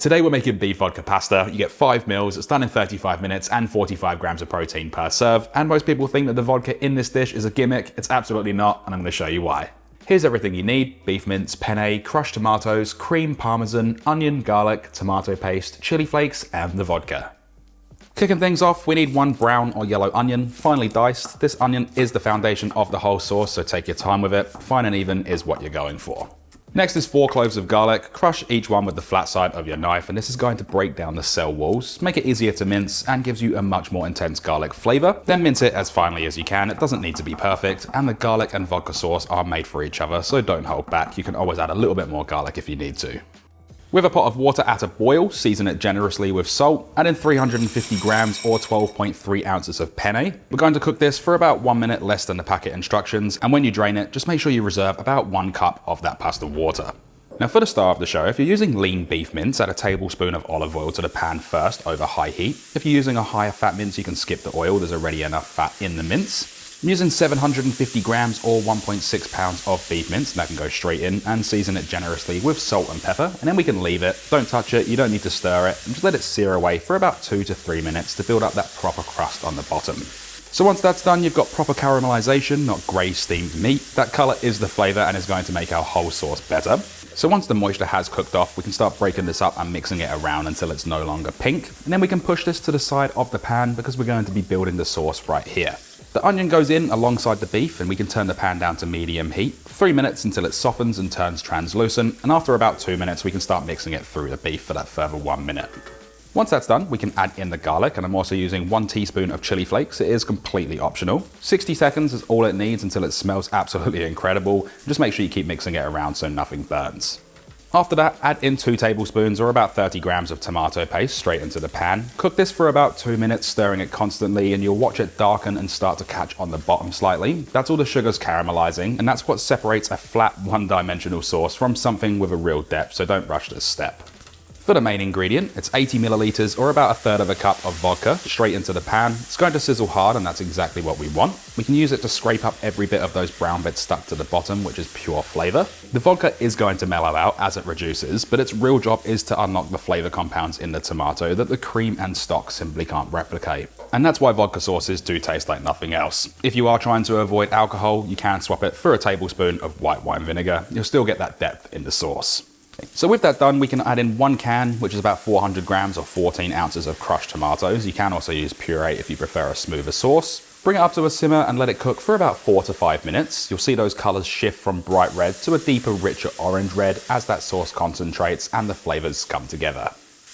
Today we're making beef vodka pasta. You get 5 meals, it's done in 35 minutes and 45 grams of protein per serve. And most people think that the vodka in this dish is a gimmick. It's absolutely not, and I'm going to show you why. Here's everything you need: beef mince, penne, crushed tomatoes, cream, parmesan, onion, garlic, tomato paste, chili flakes, and the vodka. Kicking things off, we need 1 brown or yellow onion, finely diced. This onion is the foundation of the whole sauce, so take your time with it. Fine and even is what you're going for. Next is 4 cloves of garlic. Crush each one with the flat side of your knife, and this is going to break down the cell walls, make it easier to mince, and gives you a much more intense garlic flavor. Then mince it as finely as you can. It doesn't need to be perfect, and the garlic and vodka sauce are made for each other, so don't hold back. You can always add a little bit more garlic if you need to. With a pot of water at a boil, season it generously with salt, add in 350 grams or 12.3 ounces of penne. We're going to cook this for about 1 minute, less than the packet instructions, and when you drain it, just make sure you reserve about 1 cup of that pasta water. Now for the star of the show, if you're using lean beef mince, add a tablespoon of olive oil to the pan first over high heat. If you're using a higher fat mince, you can skip the oil, there's already enough fat in the mince. I'm using 750 grams or 1.6 pounds of beef mince, and that can go straight in, and season it generously with salt and pepper, and then we can leave it. Don't touch it, you don't need to stir it, and just let it sear away for about 2 to 3 minutes to build up that proper crust on the bottom. So once that's done, you've got proper caramelization, not grey steamed meat. That color is the flavor and is going to make our whole sauce better. So once the moisture has cooked off, we can start breaking this up and mixing it around until it's no longer pink. And then we can push this to the side of the pan because we're going to be building the sauce right here. The onion goes in alongside the beef, and we can turn the pan down to medium heat. 3 minutes until it softens and turns translucent, and after about 2 minutes we can start mixing it through the beef for that further 1 minute. Once that's done, we can add in the garlic, and I'm also using 1 teaspoon of chili flakes. It is completely optional. 60 seconds is all it needs until it smells absolutely incredible. Just make sure you keep mixing it around so nothing burns. After that, add in 2 tablespoons or about 30 grams of tomato paste straight into the pan. Cook this for about 2 minutes, stirring it constantly, and you'll watch it darken and start to catch on the bottom slightly. That's all the sugar's caramelizing, and that's what separates a flat, one-dimensional sauce from something with a real depth, so don't rush this step. For the main ingredient, it's 80 milliliters or about 1/3 of a cup of vodka straight into the pan. It's going to sizzle hard, and that's exactly what we want. We can use it to scrape up every bit of those brown bits stuck to the bottom, which is pure flavor. The vodka is going to mellow out as it reduces, but its real job is to unlock the flavor compounds in the tomato that the cream and stock simply can't replicate. And that's why vodka sauces do taste like nothing else. If you are trying to avoid alcohol, you can swap it for a tablespoon of white wine vinegar. You'll still get that depth in the sauce. So with that done, we can add in 1 can, which is about 400 grams or 14 ounces of crushed tomatoes. You can also use puree if you prefer a smoother sauce. Bring it up to a simmer and let it cook for about 4 to 5 minutes. You'll see those colors shift from bright red to a deeper, richer orange red as that sauce concentrates and the flavors come together.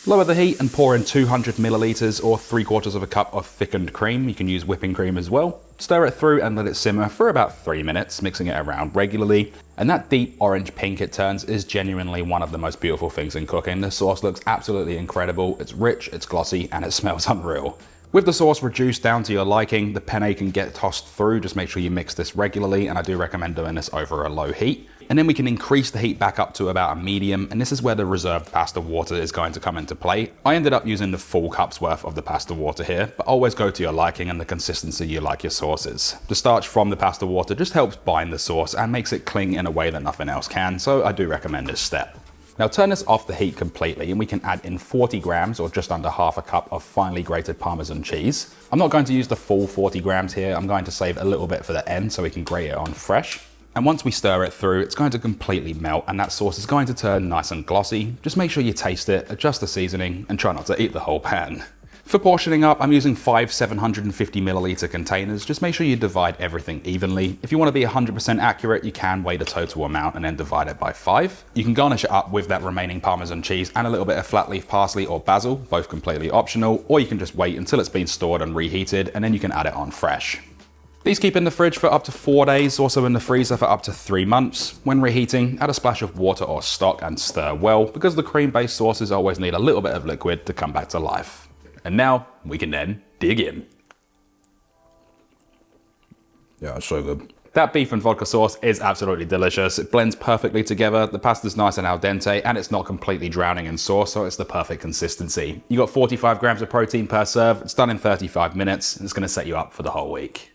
Lower the heat and pour in 200 milliliters or 3/4 of a cup of thickened cream. You can use whipping cream as well. Stir it through and let it simmer for about 3 minutes, mixing it around regularly. And that deep orange pink it turns is genuinely one of the most beautiful things in cooking. The sauce looks absolutely incredible. It's rich, it's glossy, and it smells unreal. With the sauce reduced down to your liking, the penne can get tossed through. Just make sure you mix this regularly, and I do recommend doing this over a low heat. And then we can increase the heat back up to about a medium, and this is where the reserved pasta water is going to come into play. I ended up using the full cup's worth of the pasta water here, but always go to your liking and the consistency you like your sauces. The starch from the pasta water just helps bind the sauce and makes it cling in a way that nothing else can, so I do recommend this step. Now turn this off the heat completely, and we can add in 40 grams or just under 1/2 cup of finely grated Parmesan cheese. I'm not going to use the full 40 grams here. I'm going to save a little bit for the end so we can grate it on fresh. And once we stir it through, it's going to completely melt, and that sauce is going to turn nice and glossy. Just make sure you taste it, adjust the seasoning, and try not to eat the whole pan. For portioning up, I'm using 5 750 milliliter containers. Just make sure you divide everything evenly. If you want to be 100% accurate, you can weigh the total amount and then divide it by 5. You can garnish it up with that remaining Parmesan cheese and a little bit of flat leaf parsley or basil, both completely optional, or you can just wait until it's been stored and reheated, and then you can add it on fresh. These keep in the fridge for up to 4 days, also in the freezer for up to 3 months. When reheating, add a splash of water or stock and stir well, because the cream-based sauces always need a little bit of liquid to come back to life. And now we can then dig in. Yeah, it's so good. That beef and vodka sauce is absolutely delicious. It blends perfectly together. The pasta's nice and al dente, and it's not completely drowning in sauce, so it's the perfect consistency. You got 45 grams of protein per serve. It's done in 35 minutes, and it's gonna set you up for the whole week.